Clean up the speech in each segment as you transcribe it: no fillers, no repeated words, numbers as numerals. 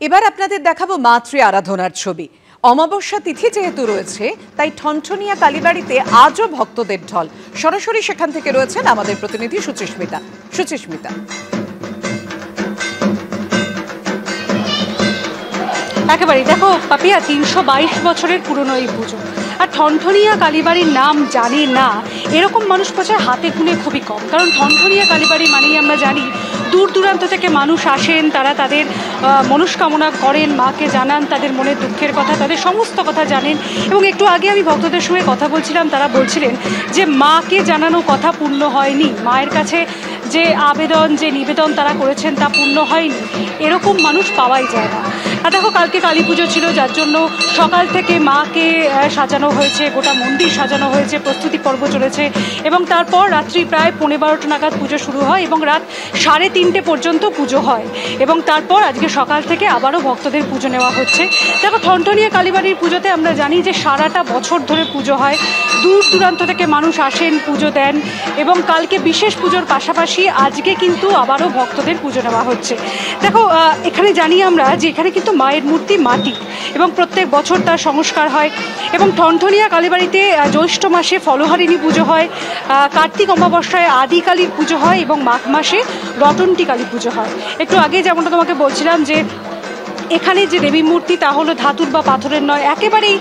এবার আপনাদের দেখাবো মাতৃ আরাধনার ছবি। অমাবস্যা তিথি যেহেতু রয়েছে, তাই ঠনঠনিয়া কালীবাড়িতে আজও ভক্তদের ঢল। সরাসরি সেখান থেকে রয়েছেন আমাদের প্রতিনিধি সুচিস্মিতা। একেবারে দেখো পাপিয়া, ৩২২ বছরের পুরনো এই পুজো, আর ঠনঠনিয়া কালীবাড়ির নাম জানে না এরকম মানুষ পাচ্ছে হাতে গুনে খুবই কম। কারণ ঠনঠনিয়া কালীবাড়ি মানেই আমরা জানি দূর দূরান্ত থেকে মানুষ আসেন, তারা তাদের মনস্কামনা করেন, মাকে জানান তাদের মনের দুঃখের কথা, তাদের সমস্ত কথা জানেন। এবং একটু আগে আমি ভক্তদের সঙ্গে কথা বলছিলাম, তারা বলছিলেন যে মাকে জানানো কথা পূর্ণ হয়নি, মায়ের কাছে যে আবেদন, যে নিবেদন তারা করেছেন তা পূর্ণ হয়নি, এরকম মানুষ পাওয়াই যায় না। আর দেখো কালকে কালী পুজো ছিল, যার জন্য সকাল থেকে মাকে সাজানো হয়েছে, গোটা মন্দির সাজানো হয়েছে, প্রস্তুতি পর্ব চলেছে এবং তারপর রাত্রি প্রায় 11:15 নাগাদ পুজো শুরু হয় এবং রাত 3:30 পর্যন্ত পুজো হয় এবং তারপর আজকে সকাল থেকে আবারও ভক্তদের পুজো নেওয়া হচ্ছে। দেখো ঠনঠনিয়া কালীবাড়ির পুজোতে আমরা জানি যে সারাটা বছর ধরে পুজো হয়, দূর দূরান্ত থেকে মানুষ আসেন, পুজো দেন এবং কালকে বিশেষ পুজোর পাশাপাশি আজকে কিন্তু আবারও ভক্তদের পুজো নেওয়া হচ্ছে। দেখো এখানে জানি আমরা যে এখানে কিন্তু মায়ের মূর্তি মাটি এবং প্রত্যেক বছর তার সংস্কার হয় এবং ঠনঠনিয়া কালীবাড়িতে জ্যৈষ্ঠ মাসে ফলহারিণী পুজো হয়, কার্তিক অমাবস্যায় আদি কালীর পুজো হয় এবং মাঘ মাসে রটন্টি কালী পুজো হয়। একটু আগে যেমনটা তোমাকে বলছিলাম যে এখানে যে দেবী মূর্তি তা হলো ধাতুর বা পাথরের নয়, একেবারেই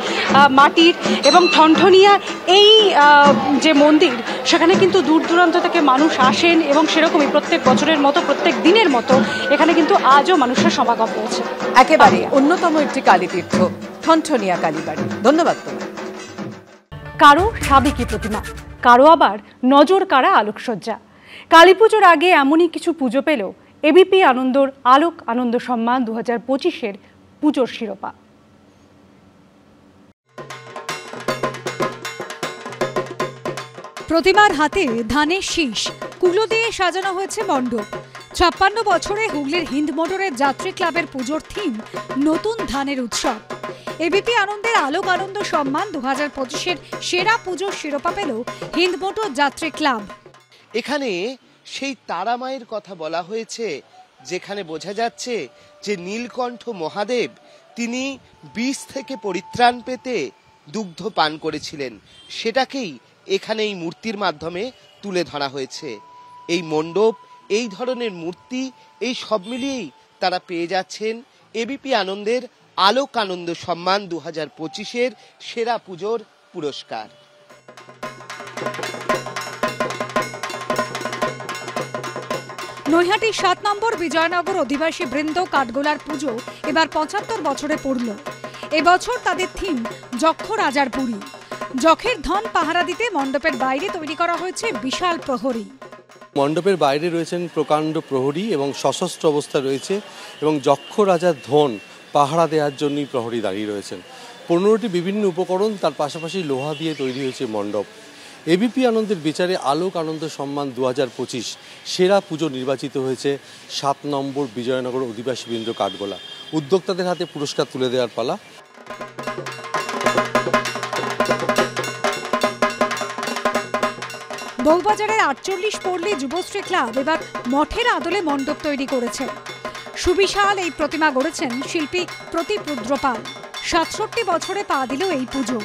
মাটির। এবং ঠনঠনিয়া এই যে মন্দির, সেখানে কিন্তু দূর দূরান্ত থেকে মানুষ আসেন এবং সেরকমই প্রত্যেক বছরের মতো, প্রত্যেক দিনের মতো এখানে কিন্তু আজও মানুষের সমাগম রয়েছে। একেবারে অন্যতম একটি কালীতীর্থ ঠনঠনিয়া কালীবাড়ি। ধন্যবাদ তোমার। কারো সাবেকি প্রতিমা, কারো আবার নজর কাড়া আলোকসজ্জা। কালী পুজোর আগে এমনই কিছু পুজো পেল এবিপি আনন্দর আলোক আনন্দ সম্মান 2025-এর পুজোর শিরোপা। প্রতিমার হাতে ধানের শীষ, কুলো দিয়ে সাজানো হয়েছে মণ্ডপ। 56 বছরে হুগলির হিন্দ মোটরের যাত্রী ক্লাবের পুজোর থিম নতুন ধানের উৎসব। এবিপি আনন্দের আলোক আনন্দ সম্মান 2025-এর সেরা পুজোর শিরোপা পেল হিন্দ মোটর যাত্রী ক্লাব। এখানে সেই তারা মায়ের কথা বলা হয়েছে, যেখানে বোঝা যাচ্ছে যে নীলকণ্ঠ মহাদেব তিনি বিষ থেকে পরিত্রাণ পেতে দুগ্ধ পান করেছিলেন, সেটাকেই এখানে এই মূর্তির মাধ্যমে তুলে ধরা হয়েছে। এই মণ্ডপ, এই ধরনের মূর্তি, এই সব মিলিয়েই তারা পেয়ে যাচ্ছেন এবিপি আনন্দের আলোক আনন্দ সম্মান 2025-এর সেরা পুজোর পুরস্কার। নৈহাটির 7 নম্বর বিজয়নগর অধিবাসী বৃন্দ কাঠগোলার পুজো এবার 75 বছরে পড়ল। এবছর তাদের থিম যক্ষ রাজার পুরী। যখের ধন পাহারা দিতে মণ্ডপের বাইরে তৈরি করা হয়েছে বিশাল প্রহরী। মণ্ডপের বাইরে রয়েছেন প্রকাণ্ড প্রহরী এবং সশস্ত্র অবস্থা রয়েছে এবং যক্ষ রাজার ধন পাহারা দেওয়ার জন্যই প্রহরী দাঁড়িয়ে রয়েছেন। 15টি বিভিন্ন উপকরণ, তার পাশাপাশি লোহা দিয়ে তৈরি হয়েছে মণ্ডপ। এবিপি আনন্দের বিচারে আলোক আনন্দ সম্মান 2025 সেরা পুজো নির্বাচিত হয়েছে 7 নম্বর বিজয়নগর অধিবাসী বৃন্দ কাঠগোলা। উদ্যোক্তাদের হাতে পুরস্কার তুলে দেওয়ার পালা। বউবাজারের 48 পল্লী যুবশ্রী ক্লাব এবার মঠের আদলে মণ্ডপ তৈরি করেছে। সুবিশাল এই প্রতিমা গড়েছেন শিল্পী প্রদীপ রুদ্রপাল। 67 বছরে পা দিল এই পুজো।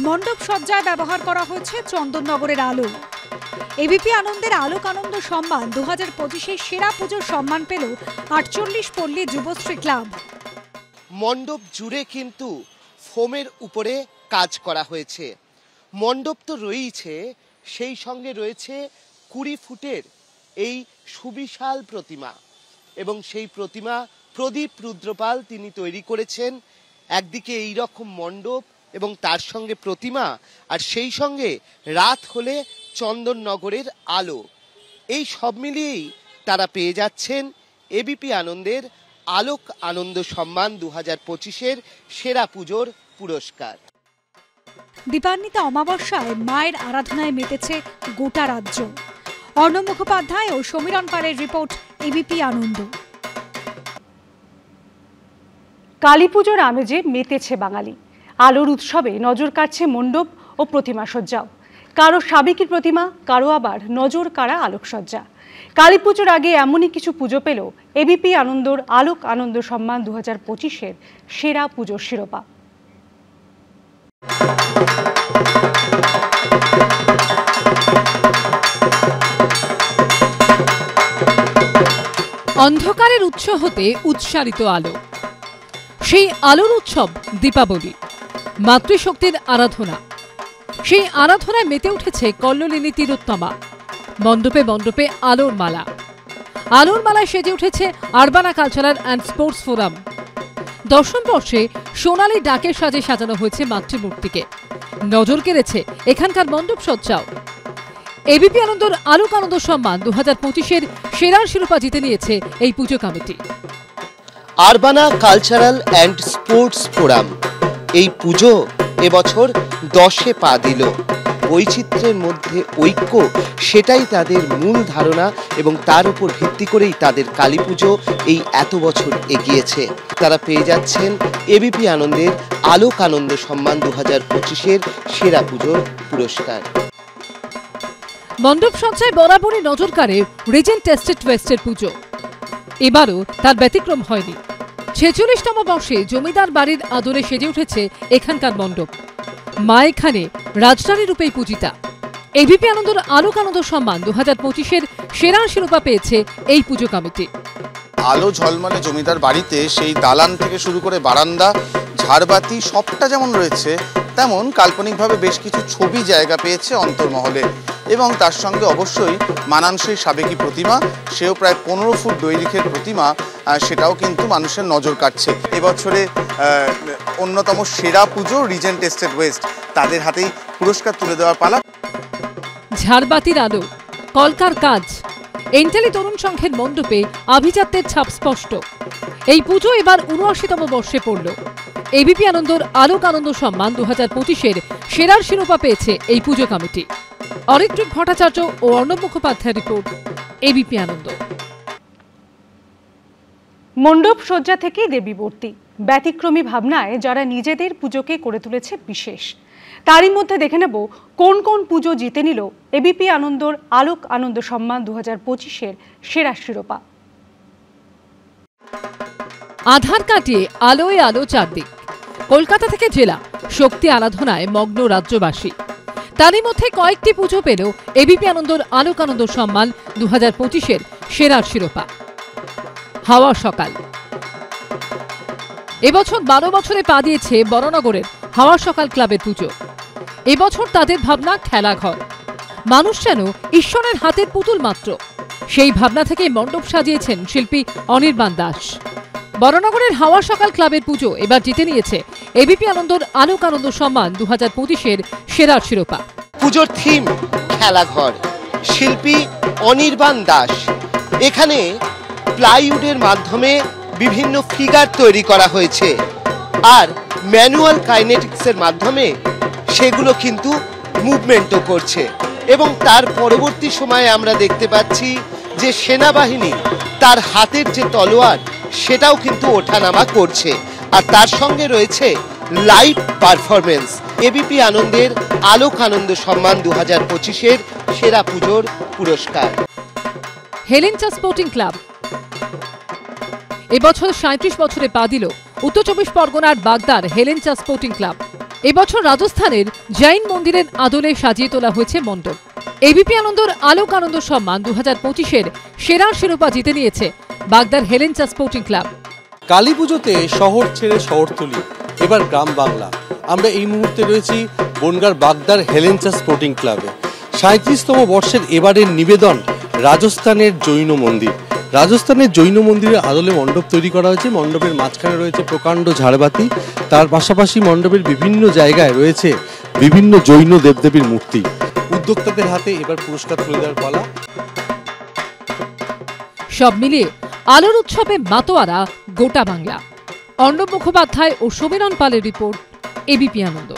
মণ্ডপ সজ্জায় ব্যবহার করা হয়েছে চন্দননগরের আলো। এবিপি আনন্দের আলোক আনন্দ সম্মান 2025-এর সেরা পুজোর সম্মান পেল 48 পল্লী যুবশ্রী ক্লাব। মণ্ডপ জুড়ে কিন্তু ফোমের উপরে কাজ করা হয়েছে। মণ্ডপ তো রয়েছে, সেই সঙ্গে রয়েছে 20 ফুটের এই সুবিশাল প্রতিমা এবং সেই প্রতিমা প্রদীপ রুদ্রপাল তিনি তৈরি করেছেন। একদিকে এই রকম মণ্ডপ এবং তার সঙ্গে প্রতিমা, আর সেই সঙ্গে রাত হলে চন্দননগরের আলো, এই সব মিলিয়েই তারা পেয়ে যাচ্ছেন এবিপি আনন্দের আলোক আনন্দ সম্মান 2025-এর সেরা পুজোর পুরস্কার। দীপান্বিতা অমাবস্যায় মায়ের আরাধনায় মেতেছে গোটা রাজ্য। অর্ণব মুখোপাধ্যায় ও সমীরণ পালের রিপোর্ট, এবিপি আনন্দ। কালী পুজোর আমেজে মেতেছে বাঙালি। আলোর উৎসবে নজর কাটছে মণ্ডপ ও প্রতিমা সজ্জাও। কারো সাবেকি প্রতিমা, কারো আবার নজর কাড়া আলোকসজ্জা। কালী পুজোর আগে এমনই কিছু পুজো পেল এবিপি আনন্দর আলোক আনন্দ সম্মান 2025-এর সেরা পুজোর শিরোপা। অন্ধকারের উৎস হতে উৎসারিত আলো, সেই আলোর উৎসব দীপাবলি, মাতৃশক্তির আরাধনা। সেই আরাধনায় মেতে উঠেছে কল্লোলিনী তিলোত্তমা। মণ্ডপে মণ্ডপে আলোর মালা, আলোর মালায় সেজে উঠেছে Urbana cultural and sports forum. দশম বর্ষে সোনালী ডাকের সাজে সাজানো হয়েছে মাতৃমূর্তিকে। নজর কেড়েছে এখানকার মণ্ডপ সজ্জাও। এবিপি আনন্দর আলোক আনন্দ সম্মান 2025-এর সেরার শিরোপা জিতে নিয়েছে এই পুজো committee. Urbana cultural and sports forum এই পুজো এবছর 10-এ পা দিল। বৈচিত্র্যের মধ্যে ঐক্য, সেটাই তাদের মূল ধারণা এবং তার উপর ভিত্তি করেই তাদের কালী পুজো এই এত বছর এগিয়েছে। তারা পেয়ে যাচ্ছেন এবিপি আনন্দের আলোক আনন্দ সম্মান 2025-এর সেরা পুজোর পুরস্কার। মণ্ডপ সজ্জায় বরাবরই নজর কাড়ে রিজেন্ট এস্টেট ওয়েস্টের পুজো। এবারও তার ব্যতিক্রম হয়নি। 46তম বর্ষে জমিদার বাড়ির আদলে সেজে উঠেছে এখানকার মণ্ডপ। মা এখানে রাজরানী রূপেই পূজিতা। এবিপি আনন্দর আলোক আনন্দ সম্মান 2025-এর সেরা শিরোপা পেয়েছে এই পুজো কমিটি। আলো ঝলমলে জমিদার বাড়িতে সেই দালান থেকে শুরু করে বারান্দা, ঝাড়বাতি সবটা যেমন রয়েছে, তেমন কাল্পনিকভাবে বেশ কিছু ছবি জায়গা পেয়েছে অন্তর্মহলে। এবং তার সঙ্গে অবশ্যই মানানসই সাবেকি প্রতিমা, সেও প্রায় 15 ফুট দৈর্ঘ্যের প্রতিমা, সেটাও কিন্তু মানুষের নজর কাটছে। এবছরে অন্যতম সেরা পুজো রিজেন্ট এস্টেট ওয়েস্ট, তাদের হাতেই পুরস্কার তুলে দেওয়ার পালা। ঝাড়বাতির আলো, কলকার কাজ, এন্টালি তরুণ সংঘের মণ্ডপে আভিজাত্যের ছাপ স্পষ্ট। এই পুজো এবার 79তম বর্ষে পড়ল। এবিপি আনন্দর আলোক আনন্দ সম্মান 2025-এর সেরার শিরোপা পেয়েছে এই পুজো কমিটি। অরিত্রিক ভট্টাচার্য ও অর্ণব মুখোপাধ্যায়ের রিপোর্ট, এবিপি আনন্দ। মণ্ডপ সজ্জা থেকে দেবীমূর্তি, ব্যতিক্রমী ভাবনায় যারা নিজেদের পুজোকে করে তুলেছে বিশেষ। তারই মধ্যে দেখে নেব কোন কোন পুজো জিতে নিল এবিপি আনন্দর আলোক আনন্দ সম্মান 2025-এর সেরা শিরোপা। আধার কাটিয়ে আলোয় আলো চারদিক। কলকাতা থেকে জেলা শক্তি আরাধনায় মগ্ন রাজ্যবাসী। তারই মধ্যে কয়েকটি পুজো পেল এবিপি আনন্দর আলোক আনন্দ সম্মান 2025-এর সেরার শিরোপা। হাওয়া সকাল এবছর 12 বছরে পা দিয়েছে বড়নগরের হাওয়া সকাল ক্লাবের পুজো। এবছর তাদের ভাবনা খেলাঘর, মানুষ যেন ঈশ্বরের হাতের পুতুল মাত্র। সেই ভাবনা থেকে মণ্ডপ সাজিয়েছেন শিল্পী অনির্বাণ দাস। বড়নগরের হাওয়া সকাল ক্লাবের পুজো এবার জিতে নিয়েছে এবিপি আনন্দর আলোক আনন্দ সম্মান 2025-এর সেরার শিরোপা। পুজোর থিম খেলাঘর, শিল্পী অনির্বাণ দাস। এখানে প্লাইউডের মাধ্যমে বিভিন্ন ফিগার তৈরি করা হয়েছে আর ম্যানুয়াল কাইনেটিক্সের মাধ্যমে সেগুলো কিন্তু মুভমেন্টও করছে। এবং তার পরবর্তী সময়ে আমরা দেখতে পাচ্ছি যে সেনাবাহিনী তার হাতের যে তলোয়ার সেটাও কিন্তু ওঠানামা করছে। আর তার সঙ্গে রয়েছে লাইভ পারফরমেন্স। এবিপি আনন্দের আলোক আনন্দ সম্মান 2025-এর সেরা পুজোর পুরস্কার। হেলেঞ্চা স্পোর্টিং ক্লাব এবছর 37 বছরে পা দিল উত্তর 24 পরগনার বাগদার হেলেঞ্চা স্পোর্টিং ক্লাব। এবছর রাজস্থানের জৈন মন্দিরের আদলে সাজিয়ে তোলা হয়েছে মণ্ডপ। এবিপি আনন্দর আলোক আনন্দ সম্মান 2025-এর সেরার শিরোপা জিতে নিয়েছে বাগদার হেলেঞ্চা স্পোর্টিং ক্লাব। কালী পুজোতে শহর ছেড়ে শহরতলি, এবার গ্রাম বাংলা। আমরা এই মুহূর্তে রয়েছি বনগাঁর বাগদার হেলেঞ্চা স্পোর্টিং ক্লাবে। 37তম বর্ষের এবারের নিবেদন রাজস্থানের জৈন মন্দির। রাজস্থানের জৈন মন্দিরের আদলে মণ্ডপ তৈরি করা হয়েছে। মণ্ডপের মাঝখানে রয়েছে প্রকাণ্ড ঝাড়বাতি, তার পাশাপাশি মণ্ডপের বিভিন্ন জায়গায় রয়েছে বিভিন্ন জৈন দেবদেবীর মূর্তি। উদ্যোক্তাদের হাতে এবার পুরস্কার তুলে দেওয়ার পালা। সব মিলিয়ে আলোর উৎসবে মাতোয়ারা গোটা বাংলা। অর্ণব মুখোপাধ্যায় ও সমীরণ পালের রিপোর্ট, এবিপি আনন্দ।